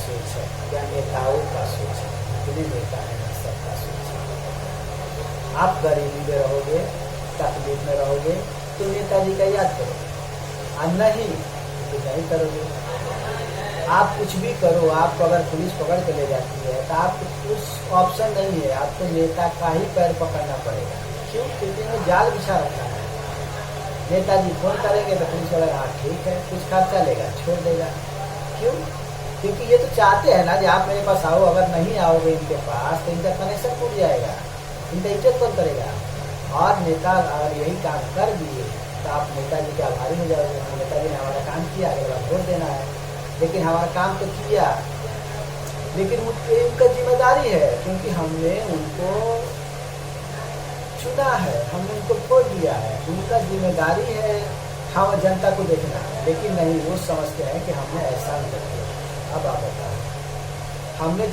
सोच है या नेताओं का सोच है, जितने नेता है ना सबका सोच है। आप गरीबी में रहोगे, तकलीफ में रहोगे तो नेताजी का याद करोगे, और नहीं तो नहीं करोगे। आप कुछ भी करो, आपको अगर पुलिस पकड़ के ले जाती है तो आपको कुछ ऑप्शन नहीं है, आपको नेता का ही पैर पकड़ना पड़ेगा। क्यों? क्योंकि उन्हें जाल बिछा रखा है। नेताजी फोन करेंगे तो पुलिस वाला हाँ ठीक है, कुछ खर्चा लेगा, छोड़ देगा। क्यों? क्योंकि ये तो चाहते हैं ना कि आप मेरे पास आओ, अगर नहीं आओगे इनके पास तो इनका कनेक्शन टूट जाएगा, इनका इज्जत कौन करेगा। और नेता अगर यही काम कर दिए तो आप नेताजी के आभारी हो जाओगे, नेताजी ने हमारा काम किया, अगले बार वोट देना है। लेकिन हमारा काम तो किया, लेकिन उनका जिम्मेदारी है, क्योंकि हमने उनको चुना है, हमने उनको वोट दिया है, उनका जिम्मेदारी है हम जनता को देखना। लेकिन नहीं, वो समझते हैं कि हमने ऐसा नहीं किया। अब आप बताओ, हमने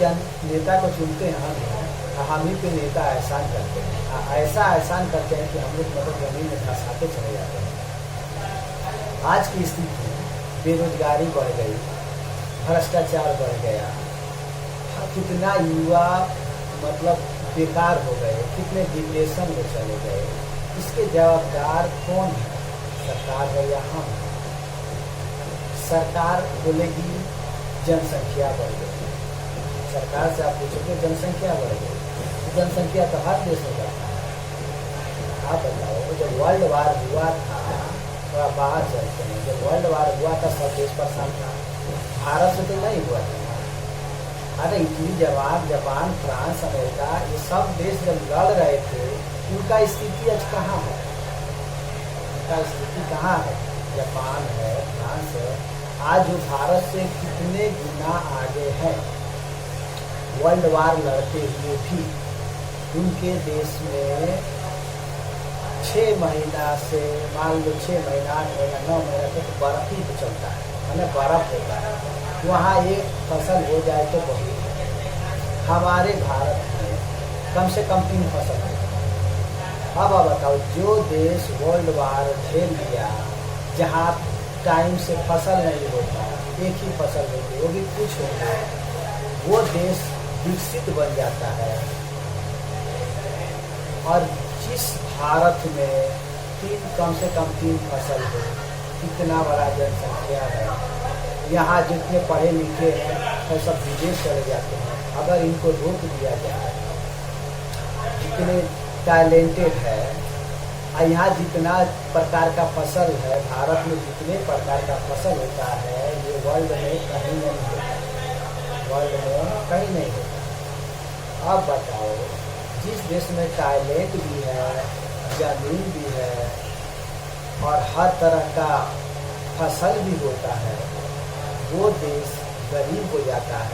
नेता को चुनते हैं हम ही पे नेता एहसान करते हैं, ऐसा एहसान करते हैं कि हम लोग मतलब जमीन में धंसाते चले जाते हैं। आज की स्थिति, बेरोजगारी बढ़ गई, भ्रष्टाचार बढ़ गया, कितना युवा मतलब बेकार हो गए, कितने डिप्रेशन में चले गए। इसके जवाबदार कौन है? सरकार है या हम? सरकार बोलेगी जनसंख्या बढ़ गई, सरकार से आप पूछोगे जनसंख्या बढ़ गई, जनसंख्या तो हर देश में बढ़ता है। आप बताओ, जब वर्ल्ड वार हुआ था, थोड़ा बाहर चलते हैं, जब वर्ल्ड वार हुआ था सब देश परेशान था, भारत से तो नहीं हुआ था। अरे इटली, जापान, फ्रांस, अमेरिका, ये सब देश जब लड़ रहे थे, उनका स्थिति आज कहाँ है? उनका स्थिति कहाँ है? जापान है, फ्रांस है, आज जो भारत से कितने गुना आगे है। वर्ल्ड वार लड़ते हुए भी उनके देश में 6 महीना से मान लो 6 महीना, 8 महीना, 9 महीना तक बर्फ ही चलता है, हमें बर्फ होता है। वहाँ एक फसल हो जाए तो बहुत, हमारे भारत में कम से कम 3 फसल होता है। अब आप बताओ, जो देश वर्ल्ड वार झेल लिया, जहाँ टाइम से फसल नहीं होता, एक ही फसल होती है, वो भी कुछ होता है, वो देश विकसित बन जाता है। और जिस भारत में कम से कम 3 फसल हो, इतना बड़ा जनसंख्या है, यहाँ जितने पढ़े लिखे हैं वो सब विदेश चले जाते हैं। अगर इनको रोक दिया जाए, जितने टैलेंटेड है, यहाँ जितना प्रकार का फसल है, भारत में जितने प्रकार का फसल होता है, ये वर्ल्ड में कहीं नहीं होता, वर्ल्ड में कहीं नहीं होता। अब बताओ, जिस देश में टैलेंट भी है, जमीन भी है और हर तरह का फसल भी होता है, वो देश गरीब हो जाता है।